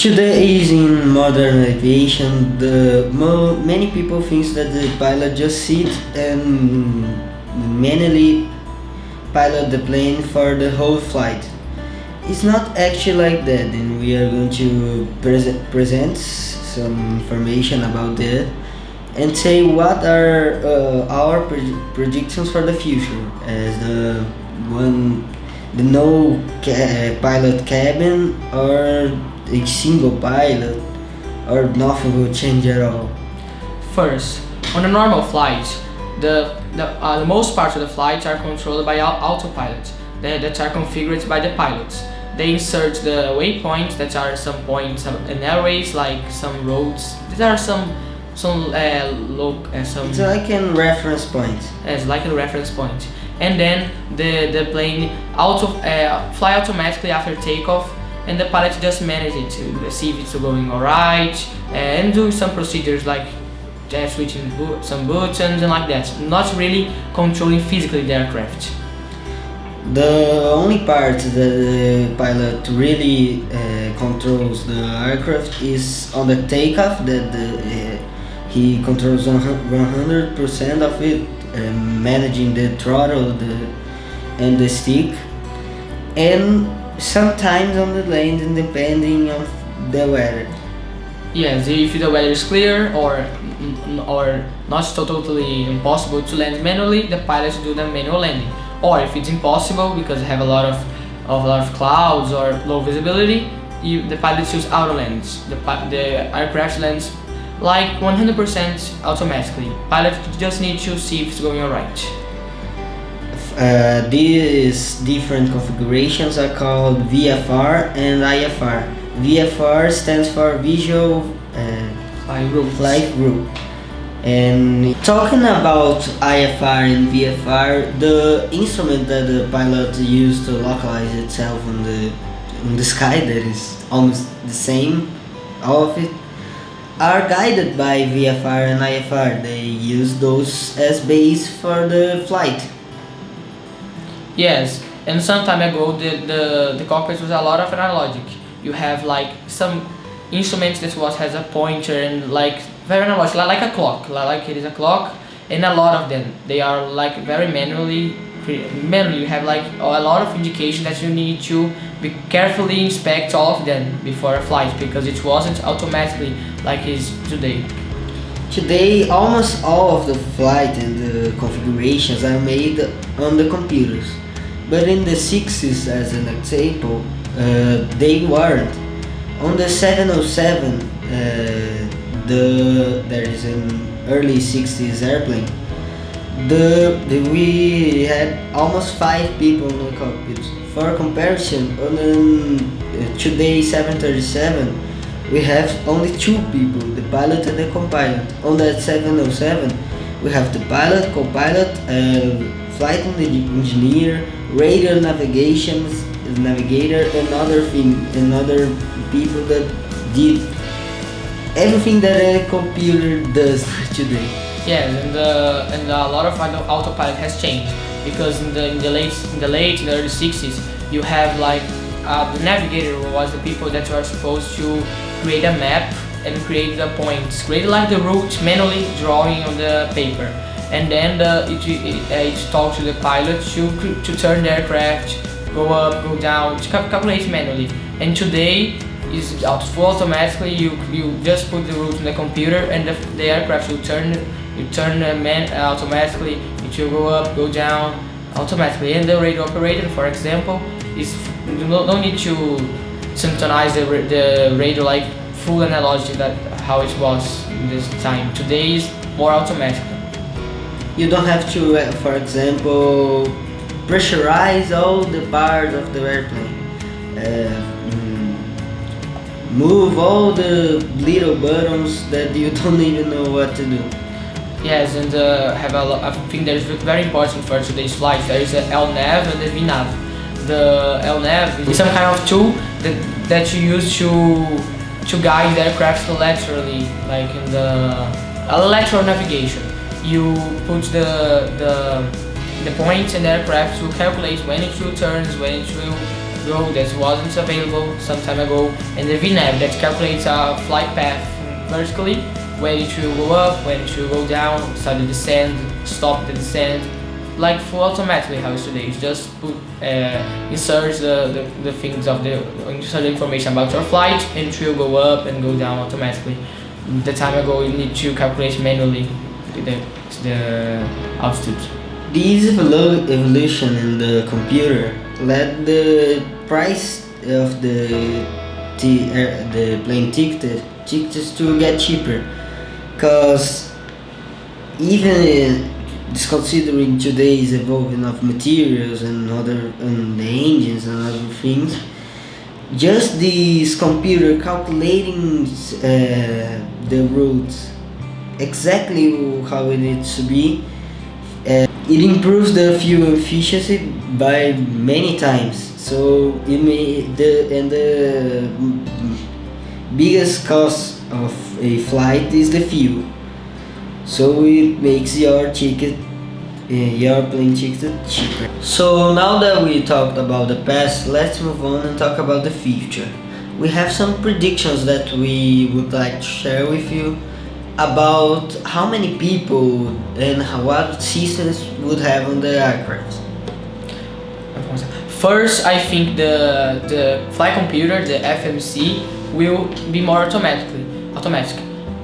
Today is in modern aviation. Many people think that the pilot just sit and manually pilot the plane for the whole flight. It's not actually like that, and we are going to present some information about that and say what are our predictions for the future as one the pilot cabin or a single pilot or nothing will change at all. First, on a normal flight, the most parts of the flight are controlled by autopilot that are configured by the pilots. They insert the waypoints that are some points in airways, like some roads. These are some It's like a reference point. As like a reference point, and then the plane fly automatically after takeoff, and the pilot just manage it to see if it's going alright and do some procedures like switching some buttons and like that. Not really controlling physically the aircraft. The only part that the pilot really controls the aircraft is on the takeoff, that he controls 100% of it, managing the throttle and the stick, and sometimes on the landing depending on the weather. Yes, if the weather is clear or not totally impossible to land manually, the pilots do the manual landing. Or if it's impossible because they have a lot of clouds or low visibility, the pilots use auto lands. The aircraft lands like 100% automatically. Pilots just need to see if it's going alright. These different configurations are called VFR and IFR. VFR stands for Visual Flight Route. And talking about IFR and VFR, the instrument that the pilot used to localize itself in the sky, that is almost the same, all of it, are guided by VFR and IFR. They use those as base for the flight. Yes, and some time ago the cockpit was a lot of analogic. You have like some instruments that has a pointer and like very analogic, like a clock, like it is a clock, and a lot of them. They are like very manually. You have like a lot of indication that you need to be carefully inspect all of them before a flight, because it wasn't automatically like it is today. Today, almost all of the flight and the configurations are made on the computers, but in the 60s, as an example, they weren't. On the 707, there is an early 60s airplane. We had almost 5 people in the cockpit. For comparison, on today's 737, we have only 2 people, the pilot and the co-pilot. On that 707, we have the pilot, co-pilot, flight engineer, radar navigator, and other people that did everything that a computer does today. Yes, and a lot of autopilot has changed, because in the early 60s, you have like the navigator was the people that were supposed to create a map and create the points, create like the route manually drawing on the paper, and then it talks to the pilot to turn the aircraft, go up, go down, to calculate manually. And today is full automatically. You just put the route in the computer, and the aircraft will turn. You turn the automatically. It will go up, go down automatically. And the radio operator, for example, no need to synchronize the radio like full analogy that how it was in this time. Today is more automatic. You don't have to, for example, pressurize all the parts of the airplane. Move all the little buttons that you don't even know what to do. Yes, and I think that is very important for today's flight. There is the LNAV and the VNAV. The LNAV is some kind of tool that you use to guide the aircraft laterally, like in the lateral navigation. You put the points, and the aircraft will calculate when it will turn, when it will road that wasn't available some time ago, and the VNAV that calculates a flight path vertically, when it will go up, when it will go down, start the descent, stop the descent, like full automatically how it's today. It's just put, insert the things of insert the information about your flight, and it will go up and go down automatically. The time ago you need to calculate manually the altitude. This evolution in the computer led the price of the plane tickets to get cheaper, because even considering today's evolving of materials and the engines and other things, just this computer calculating the routes exactly how it needs to be, it improves the fuel efficiency by many times. So the biggest cost of a flight is the fuel. So it makes your plane ticket cheaper. So now that we talked about the past, let's move on and talk about the future. We have some predictions that we would like to share with you about how many people and what systems would have on the aircraft. First, I think the flight computer, the FMC, will be more automatic.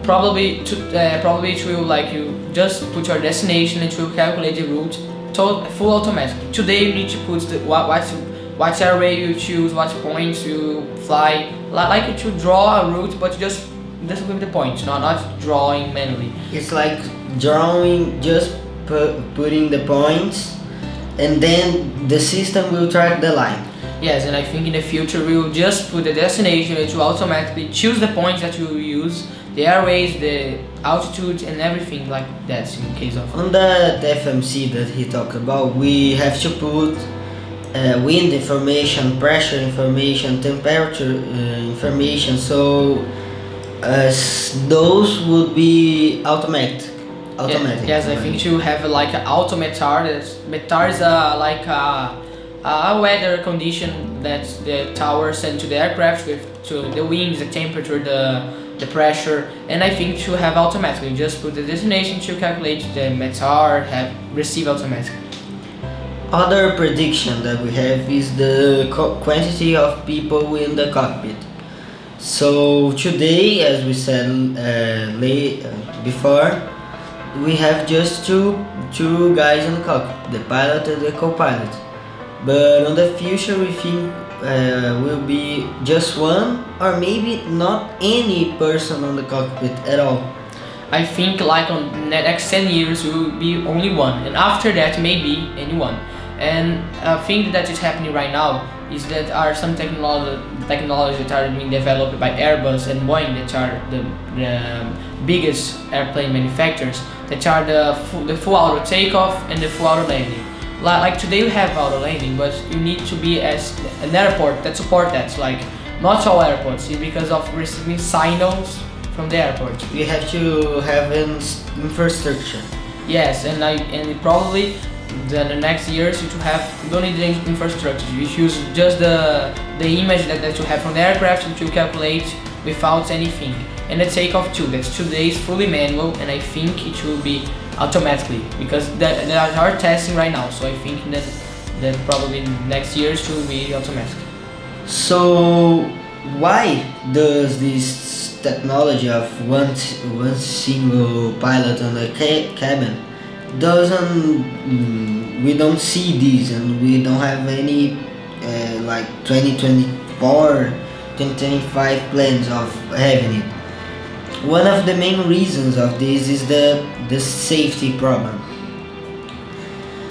Probably it will, like, you just put your destination, it will calculate the route, full automatic. Today you need to put what airway you choose, what points you fly, like it will draw a route, but just with the points, not drawing manually. It's like drawing, just putting the points, and then the system will track the line. Yes, and I think in the future we will just put the destination, it will automatically choose the points that you will use, the airways, the altitude, and everything like that in case of... On that FMC that he talked about, we have to put wind information, pressure information, temperature information, so those would be automatic. Yes, I think you have like an autometar. Metar is like a weather condition that the tower sends to the aircraft to the winds, the temperature, the pressure, and I think to have automatically. Just put the destination to calculate the metar, receive automatically. Other prediction that we have is the quantity of people in the cockpit. So today, as we said before, we have just two guys in the cockpit, the pilot and the co-pilot. But on the future we think will be just one, or maybe not any person on the cockpit at all. I think like on the next 10 years will be only one, and after that maybe anyone. And a thing that is happening right now is that are some technologies that are being developed by Airbus and Boeing, that are the biggest airplane manufacturers, that are the full auto takeoff and the full auto landing. Like today we have auto landing, but you need to be as an airport that support that. Like not all airports, because of receiving signals from the airport. We have to have an infrastructure. Yes, and probably the next years you don't need the infrastructure. You use just the image that you have from the aircraft to calculate without anything. And the takeoff too, that's today is fully manual, and I think it will be automatically, because they are testing right now, so I think that probably next years will be automatic. So why does this technology of one single pilot on the cabin we don't see this, and we don't have any like 2024, 2025 plans of having it? One of the main reasons of this is the safety problem.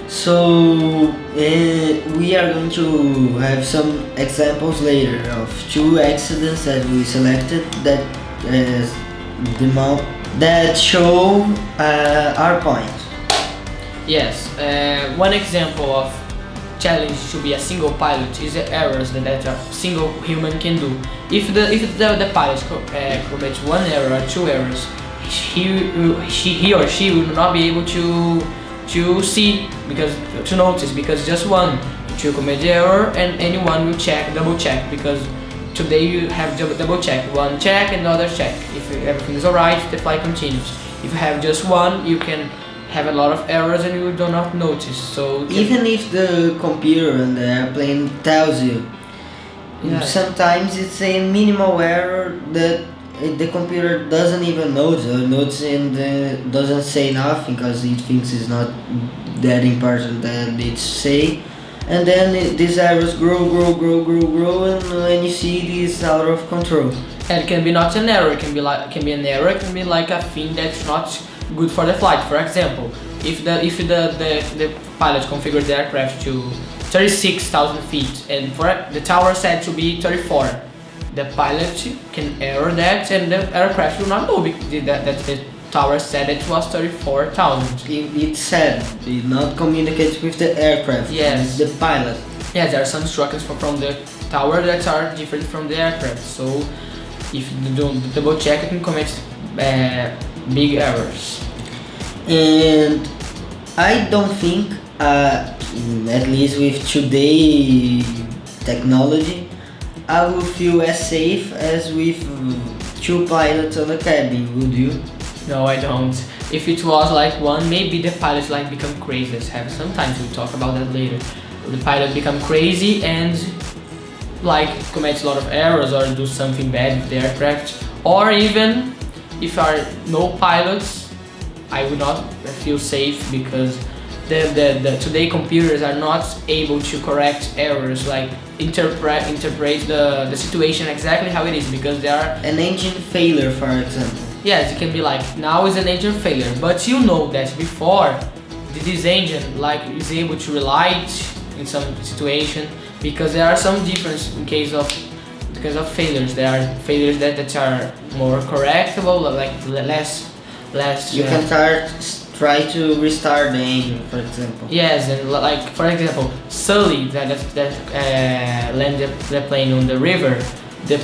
So we are going to have some examples later of two accidents that we selected that show our point. Yes, one example of challenge to be a single pilot is the errors that a single human can do. If the pilot commits one error or two errors, he or she will not be able to see, to notice, because just one. to commit the error, and anyone will double check, because today you have double check, one check and another check. If everything is alright, the flight continues. If you have just one, you can have a lot of errors and you do not notice. So even if the computer and the airplane tells you, sometimes it's a minimal error that the computer doesn't even notice, or notice and doesn't say nothing because it thinks it's not that important that it say. And then these errors grow, and when you see it is out of control. And it can be not an error, it can be an error, it can be like a thing that's not good for the flight. For example, if the pilot configured the aircraft to 36,000 feet and for the tower said to be 34, the pilot can error that and the aircraft will not know that the tower said it was 34,000. It said, it not communicates with the aircraft. Yes. The pilot. Yes, there are some instructions from the tower that are different from the aircraft. So if you don't double check, you can commit big errors. And I don't think, at least with today technology, I will feel as safe as with two pilots on the cabin, would you? No, I don't. If it was like one, maybe the pilot like become crazy. Let's have sometimes we'll talk about that later. The pilot become crazy and like commits a lot of errors or do something bad with the aircraft. Or even if there are no pilots, I would not feel safe because the today computers are not able to correct errors, like interpret the situation exactly how it is, because there are an engine failure, for example. Yes, it can be like now is an engine failure, but you know that before this engine like is able to relight in some situation, because there are some difference in case of failures. There are failures that are more correctable, like less. You can try to restart the engine, for example. Yes, and like for example, Sully that landed the plane on the river. The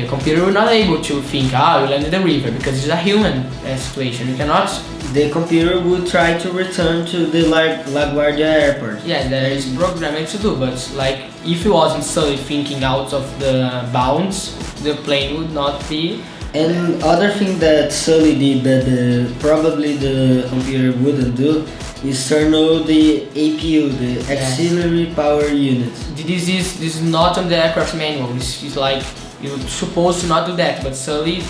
computer was not able to think, we landed the river, because it's a human situation. You cannot. The computer would try to return to the LaGuardia airport. Yeah, that is programmed to do, but like if it wasn't Sully thinking out of the bounds, the plane would not be. And other thing that Sully did that probably the computer wouldn't do is turn on the APU, the auxiliary power unit. This is not on the aircraft manual. It's like you're supposed to not do that, but Sully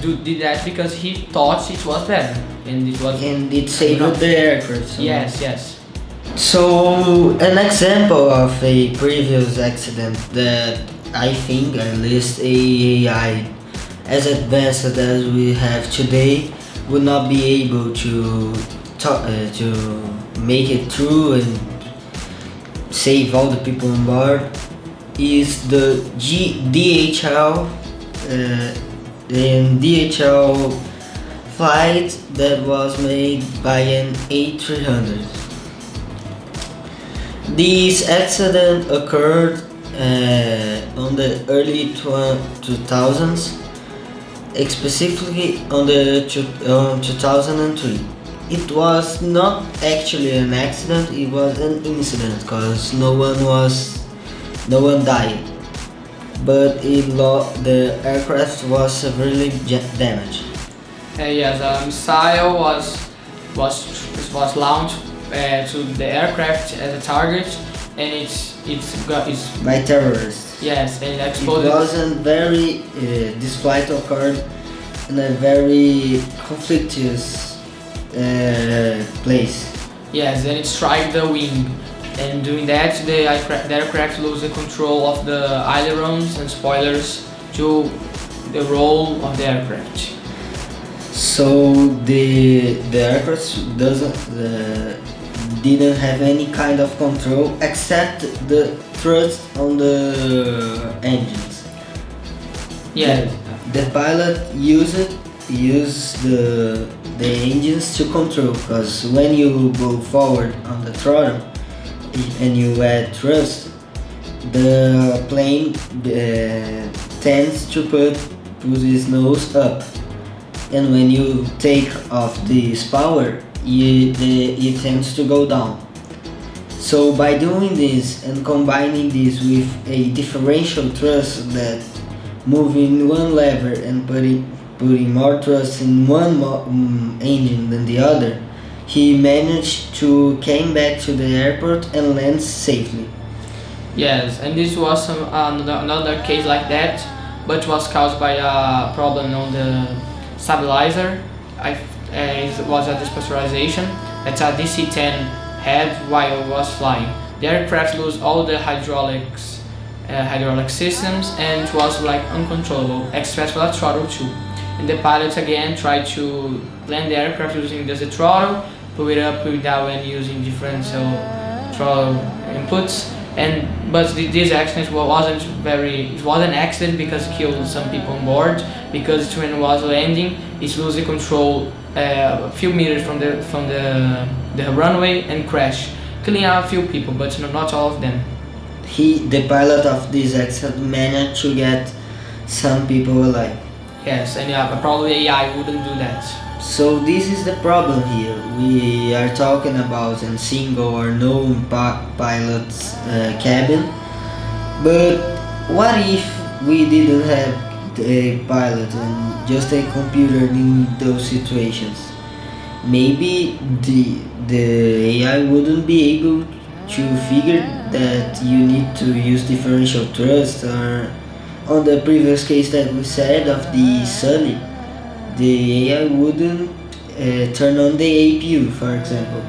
did that because he thought it was better, and it was. And it saved the aircraft. So. Yes. So an example of a previous accident that I think at least AI, as advanced as we have today, would not be able to make it through and save all the people on board, is the DHL flight that was made by an A300. This accident occurred on the early 2000s, specifically on 2003. It was not actually an accident, it was an incident because no one died, but the aircraft was severely damaged. Yes, a missile was launched to the aircraft as a target, and it's by terrorists. Yes, and it exploded. It wasn't very. This flight occurred in a very conflictuous place. Yes, and it struck the wing, and doing that, the aircraft lose the control of the ailerons and spoilers to the roll of the aircraft. So the aircraft didn't have any kind of control except the thrust on the engines. Yeah. The pilot used the engines to control, because when you go forward on the throttle and you add thrust, the plane tends to put its nose up, and when you take off this power, it tends to go down. So by doing this and combining this with a differential thrust that moving one lever and putting more thrust in one engine than the other, he managed to came back to the airport and land safely. Yes, and this was another case like that, but was caused by a problem on the stabilizer. It was a depressurization that a DC-10 had while it was flying. The aircraft lost all the hydraulic systems and it was like uncontrollable, except for the throttle too. And the pilots again tried to land the aircraft using just the throttle, pull it up, pull it down, and using differential throttle inputs. But this accident it was an accident because it killed some people on board, because when it was landing it lost the control a few meters from the runway and crashed, killing a few people but not all of them. The pilot of this accident managed to get some people alive. Yes, and yeah, probably AI wouldn't do that. So this is the problem here. We are talking about a single or no pilot's cabin, but what if we didn't have a pilot and just a computer in those situations? Maybe the AI wouldn't be able to figure that you need to use differential thrust, or on the previous case that we said of the Sully, the AI wouldn't turn on the APU, for example.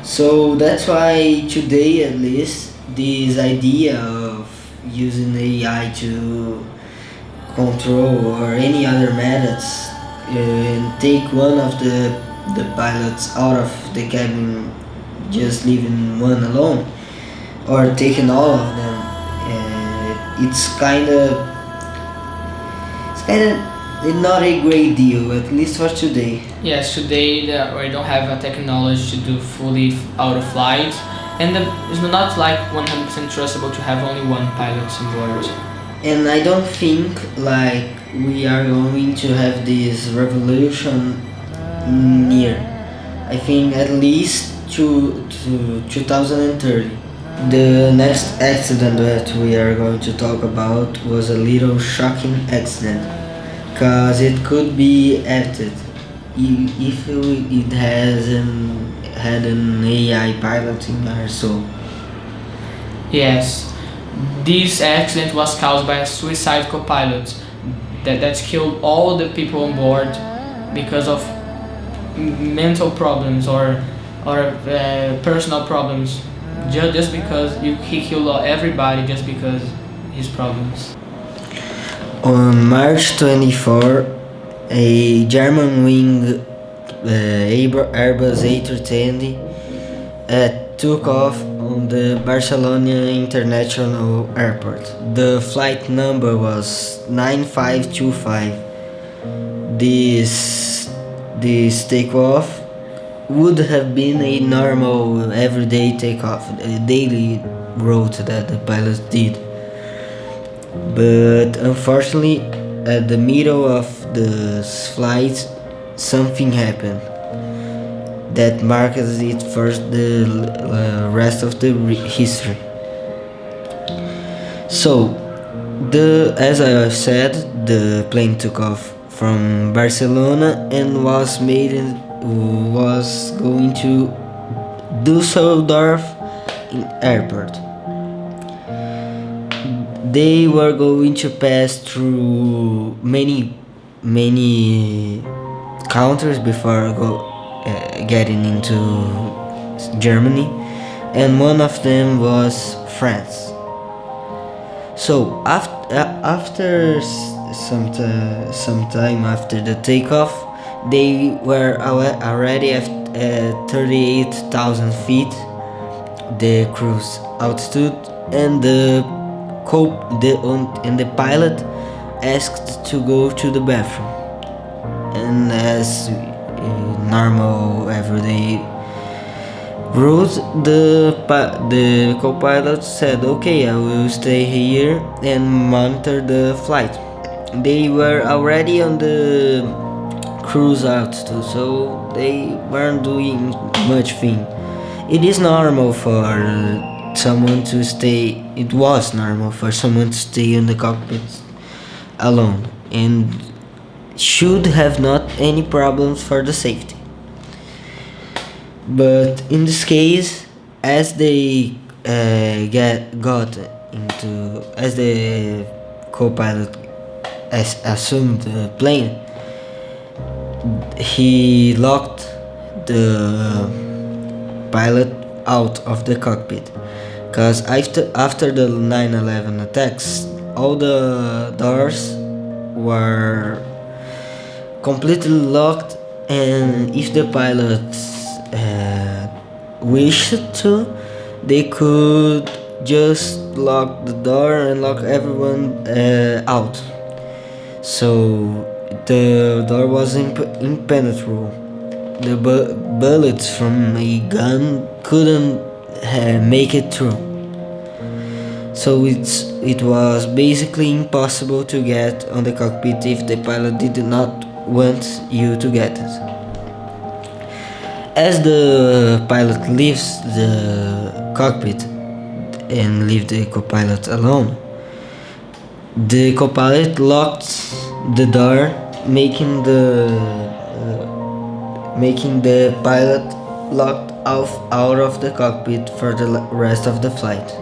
So that's why today, at least, this idea of using AI to control or any other methods and take one of the pilots out of the cabin, just leaving one alone, or taking all of them, it's kind of not a great deal, at least for today. Yes, today we don't have a technology to do fully out of flight, and it's not like 100% trustable to have only one pilot on board. And I don't think like we are going to have this revolution near. I think at least to 2030. The next accident that we are going to talk about was a little shocking accident, because it could be acted if it hasn't had an AI pilot in our soul. Yes, this accident was caused by a suicide co-pilot that killed all the people on board because of mental problems or personal problems. Just because he killed everybody just because his problems. On March 24, a Germanwings Airbus A320 took off on the Barcelona International Airport. The flight number was 9525. This takeoff would have been a normal everyday takeoff, a daily route that the pilot did. But unfortunately, at the middle of the flight, something happened that marked it for the rest of the history. So, as I said, the plane took off from Barcelona and was going to Düsseldorf airport. They were going to pass through many countries before getting into Germany, and one of them was France. So after some time after the takeoff, they were already at 38,000 feet, the cruise altitude, and the pilot asked to go to the bathroom. And as normal everyday rules, the co-pilot said, "Okay, I will stay here and monitor the flight." They were already on the cruise altitude, so they weren't doing much thing. It is normal for someone to stay. It was normal for someone to stay in the cockpit alone, and should have not any problems for the safety. But in this case, as they got into, as the co-pilot assumed the plane, he locked the pilot out of the cockpit, because after the 9/11 attacks, all the doors were completely locked, and if the pilots wished to, they could just lock the door and lock everyone out. So the door was impenetrable. The bullets from a gun couldn't make it through. So it was basically impossible to get on the cockpit if the pilot did not want you to get it. As the pilot leaves the cockpit and leave the co-pilot alone, the co-pilot locked the door, making the pilot locked out of the cockpit for the rest of the flight.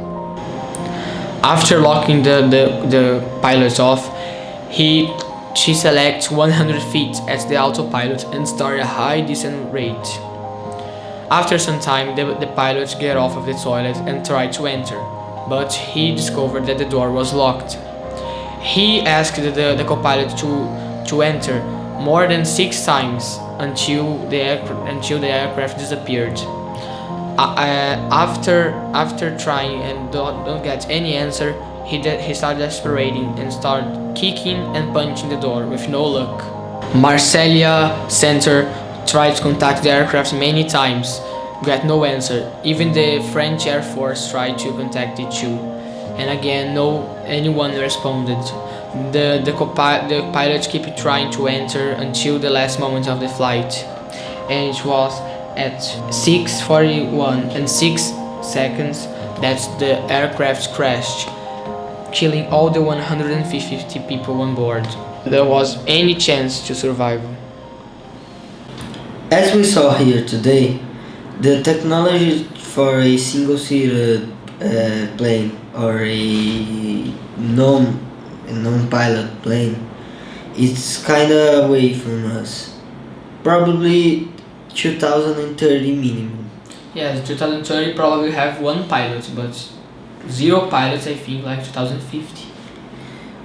After locking the pilot off, she selects 100 feet as the autopilot and start a high descent rate. After some time, the pilot get off of the toilet and tried to enter, but he discovered that the door was locked. He asked the co-pilot to enter more than 6 times until the aircraft disappeared. After trying and don't get any answer, he started aspirating and started kicking and punching the door with no luck. Marseille Center tried to contact the aircraft many times, got no answer. Even the French Air Force tried to contact it too, and again anyone responded. The pilot kept trying to enter until the last moment of the flight, and it was at 6:41 and 6 seconds that the aircraft crashed, killing all the 150 people on board. There was any chance to survive. As we saw here today, the technology for a single-seated plane or a non-pilot plane is kind of away from us. Probably 2030 minimum. Yes, 2030 probably have 1 pilot, but 0 pilots I think like 2050.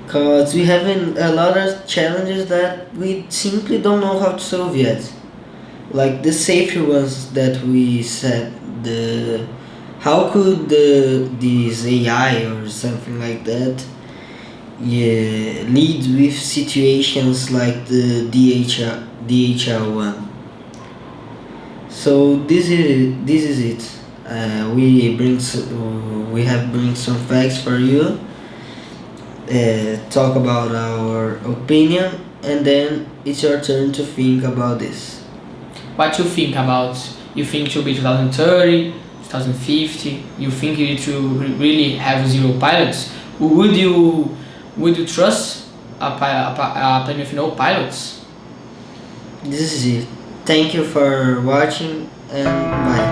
Because we have a lot of challenges that we simply don't know how to solve yet. Like the safety ones that we said, how could this AI or something like that lead with situations like the DHL1. So this is it. We have bring some facts for you. Talk about our opinion, and then it's your turn to think about this. What you think about? You think it will be 2030, 2050? You think it to really have 0 pilots? Would you trust a plane with no pilots? This is it. Thank you for watching, and bye.